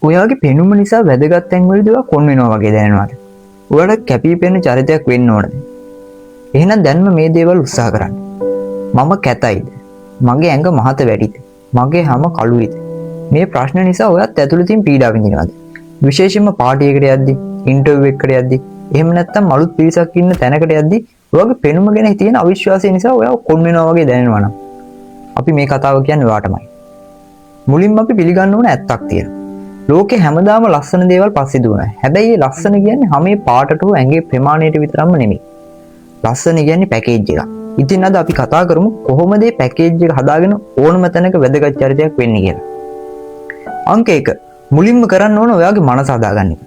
ඔයාගේ පෙනුම නිසා වැදගත් තැන්වලදී ඔයා කොන් වෙනවා වගේ දැනෙනවාද? ඔයාලට කැපී පෙනෙන චරිතයක් වෙන්න ඕනද? එහෙනම් දැන්ම මේ දේවල් උත්සාහ කරන්න. මම කැතයිද? මගේ ඇඟ මහත වැඩිද? මගේ හැම කළුයිද? මේ ප්‍රශ්න නිසා ඔයත් ඇතුළතින් පීඩා විඳිනවාද? විශේෂයෙන්ම පාටියකට යද්දි, ඉන්ටර්විව් එකකට යද්දි, එහෙම නැත්නම් අලුත් පිරිසක් ඉන්න තැනකට යද්දි ඔයාගේ පෙනුම ගැන තියෙන අවිශ්වාසය නිසා ඔයාව කොන් වෙනවා වගේ දැනෙනවා නම් අපි මේ කතාව කියන්නේ ඔයාටමයි. මුලින්ම අපි පිළිගන්න ඕන ඇත්තක් තියෙනවා. ලෝකේ හැමදාම ලස්සන දේවල් පස්සේ දුවනවා. හැබැයි මේ ලස්සන කියන්නේ හැමේ පාටට හෝ ඇඟේ ප්‍රමාණයට විතරක්ම නෙමෙයි. ලස්සන කියන්නේ පැකේජ් එකක්. ඉතින් අද අපි කතා කරමු කොහොමද මේ පැකේජ් එක හදාගෙන ඕනම තැනක වැදගත් චරිතයක් වෙන්නේ කියලා. අංක 1. මුලින්ම කරන්න ඕන ඔයාගේ මනස හදාගන්න එක.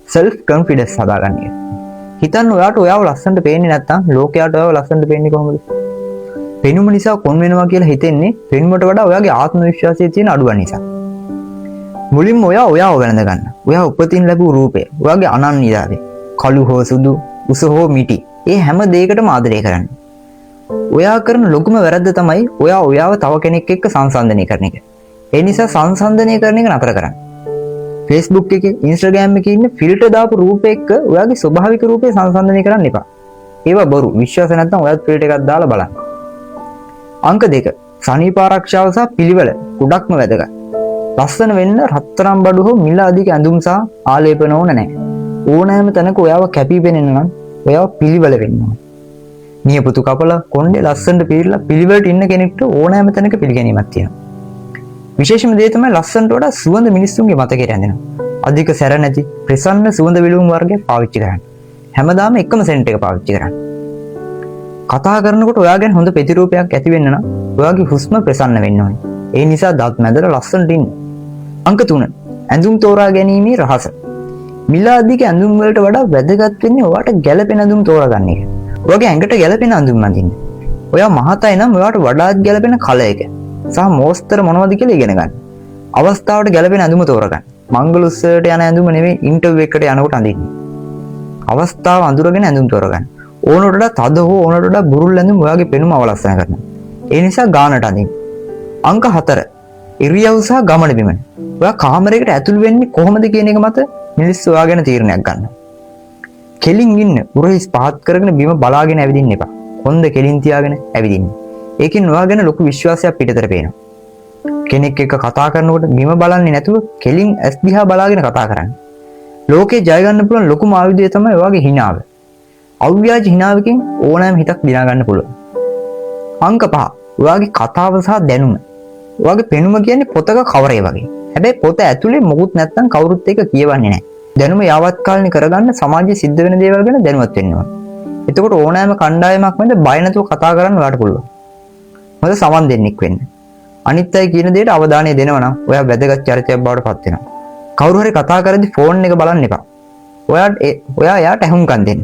self confidence හදාගන්න එක. හිතන්න ඔයාට ඔයාව ලස්සනට පේන්නේ නැත්නම් ලෝකයට ඔයාව ලස්සනට පේන්නේ කොහොමද? පෙනුම නිසා කොන් වෙනවා කියලා හිතෙන්නේ පෙනුමට වඩා ඔයාගේ ආත්ම විශ්වාසයේ තියෙන අඩුව නිසා. මුලින්ම ඔයාව වැළඳ ගන්න. ඔයා උපතින් ලැබූ රූපය, ඔයාගේ අනන්‍යතාවය, කළු හෝ සුදු, උස හෝ මිටි, ඒ හැම දෙයකටම ආදරය කරන්න. ඔයා කරන ලොකුම වැරද්ද තමයි ඔයාව තව කෙනෙක් එක්ක සංසන්දනය කරන එක. ඒ නිසා සංසන්දනය කරන එක නතර කරන්න. Facebook එකේ, Instagram එකේ ඉන්න ෆිල්ටර් දාපු රූප එක්ක ඔයාගේ ස්වභාවික රූපේ සංසන්දනය කරන්න එපා. ඒවා බොරු. විශ්වාස නැත්නම් ඔයත් ෆිල්ටර් එකක් දාලා බලන්න. අංක 2. සනීප ආරක්ෂාව සහ පිළිවෙල ගොඩක්ම වැදගත්. ලස්සන වෙන්න රත්තරන් බඩු හෝ මිල අධික ඇඳුම් සහ ආලේපන ඕන නැහැ. ඕනෑම තැනක ඔයාව කැපී පෙනෙන්න නම් ඔයාව පිළිවෙල වෙන්න ඕන. නියපොතු කපලා කොණ්ඩේ ලස්සනට පීරලා පිළිවෙලට ඉන්න කෙනෙක්ට ඕනෑම තැනක පිළිගැනීමක් තියෙනවා. විශේෂම දේ තමයි ලස්සනට වඩා සුවඳ මිනිස්සුන්ගේ මතකයට ඇඳෙනවා. අධික සැර නැති ප්‍රසන්න සුවඳ විලවුන් වර්ගයක් පාවිච්චි කරන්න. හැමදාම එකම සෙන්ට් එක පාවිච්චි කරන්න. කතා කරනකොට ඔයා ගැන හොඳ ප්‍රතිරූපයක් ඇති වෙන්න නම් ඔයාගේ හුස්ම ප්‍රසන්න වෙන්න ඕනේ. ඒ නිසා දත් මැදට ලස්සනට ඉන්න. අංක 3. ඇඳුම් තෝරා ගැනීමේ රහස. මිල අධික ඇඳුම් වලට වඩා වැදගත් වෙන්නේ ඔයාට ගැළපෙන ඇඳුම් තෝරාගන්න එක. ඔයාගේ ඇඟට ගැළපෙන ඇඳුම් අඳින්න. ඔයා මහතයි නම් ඔයාට වඩාත් ගැළපෙන කලර් එක සහ මෝස්තර මොනවද කියලා ඉගෙන ගන්න. අවස්ථාවට ගැළපෙන ඇඳුම තෝරගන්න. මංගල උත්සවයට යන ඇඳුම නෙවෙයි ඉන්ටර්විව් එකකට යනකොට අඳින්න. අවස්ථාව අඳුරගෙන ඇඳුම් තෝරගන්න. ඕනට වඩා තද හෝ ඕනට වඩා බුරුල් ඇඳුම් ඔයාගේ පෙනුම අවලස්සන කරනවා. ඒ නිසා ගානට අඳින්න. අංක 4. ඉරියව් සහ ගමන බිමන. ඔයා කාමරයකට ඇතුල් වෙන්නේ කොහොමද කියන එක මත මිනිස්සු ඔයා ගැන තීරණයක් ගන්නවා. කෙලින් ඉන්න උරහිස් පහත් කරගෙන බිම බලාගෙන ඇවිදින්න එපා. හොඳ කෙලින් තියාගෙන ඇවිදින්න. ඒකෙන් ඔයා ගැන ලොකු විශ්වාසයක් පිටතට පේනවා. කෙනෙක් එක්ක කතා කරනකොට බිම බලන්නේ නැතුව කෙලින් ඇස් දිහා බලාගෙන කතා කරන්න. ලෝකේ ජය ගන්න පුළුවන් ලොකුම ආයුධය තමයි ඔයාගේ හිනාව. අව්‍යාජ හිනාවකින් ඕනෑම හිතක් දිනා ගන්න පුළුවන්. අංක 5. ඔයාගේ කතාව සහ දැනුම. ඔයාගේ පෙනුම කියන්නේ පොතක කවරේ වගේ. හැබැයි පොත ඇතුලේ මොකුත් නැත්තම් කවුරුත් ඒක කියවන්නේ නැහැ. දැනුම යාවත් කාලෙනි කරගන්න සමාජයේ සිද්ධ වෙන දේවල් ගැන දැනුවත් වෙන්න ඕන. එතකොට ඕනෑම කණ්ඩායමක් මැද බය නැතුව කතා කරන්න ඔයාලට පුළුවන්. මොකද සමන් දෙන්නෙක් වෙන්න. අනිත් අය කියන දේට අවධානය දෙනවා නම් ඔයා වැදගත් චරිතයක් බවට පත් වෙනවා. කවුරු හරි කතා කරද්දි ෆෝන් එක බලන්න එපා. ඔයා එයාට ඇහුම්කන් දෙන්න.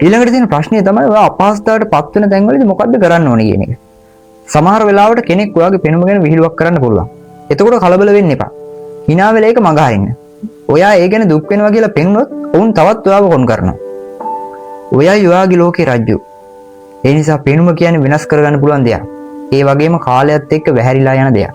ඊළඟට තියෙන ප්‍රශ්නේ තමයි ඔයා අපහසුතාවට පත් වෙන තැන්වලදී මොකද්ද කරන්න ඕනේ කියන එක. සමහර වෙලාවට කෙනෙක් ඔයාගේ පෙනුම ගැන විහිළුවක් කරන්න පුළුවන්. එතකොට කලබල වෙන්න එපා. hina වෙලා ඒක මග හරින්න. ඔයා ඒ ගැන දුක් වෙනවා කියලා පෙනුනොත් වුන් තවත් ඔයාව කොන් කරනවා. ඔයයි ඔයාගේ ලෝකේ රජ්ජු. ඒ නිසා පෙනුම කියන්නේ වෙනස් කරගන්න පුළුවන් දෙයක්. ඒ වගේම කාලයත් එක්ක වැහැරිලා යන දෙයක්.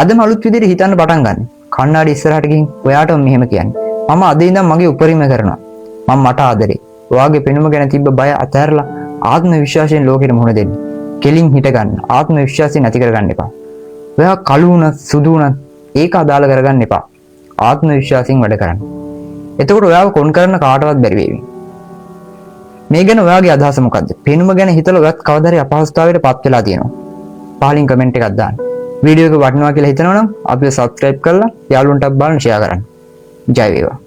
අදම අලුත් විදිහට හිතන්න පටන් ගන්න. කණ්ණාඩි ඉස්සරහට ගිහින් ඔයාටම මෙහෙම කියන්නේ. මම අද ඉඳන් මගේ උපරිම කරනවා. මම මට ආදරේ. ඔයාගේ පෙනුම ගැන තිබ්බ බය අතහැරලා ආත්ම විශ්වාසයෙන් ලෝකෙට මුහුණ දෙන්න. කෙලින් හිට ගන්න. ආත්ම විශ්වාසය නැති කරගන්න එපා. ඔයා කළු වුණත් සුදු වුණත් ඒක අදාළ කරගන්න එපා. ආත්ම විශ්වාසයෙන් වැඩ කරන්න. එතකොට ඔයාව කොන් කරන්න කාටවත් බැරි වෙවි. මේ ගැන ඔයාගේ අදහස මොකද්ද? පෙනුම ගැන හිතලා ඔයත් කවදා හරි අපහසුතාවයට පත් වෙලා තියෙනවා. පහලින් කමෙන්ට් එකක් දාන්න. වීඩියෝ එක වටිනවා කියලා හිතනවා නම් අපිව සබ්ස්ක්‍රයිබ් කරලා යාළුවන්ටත් බලන්න ෂෙයා කරන්න. ජය වේවා.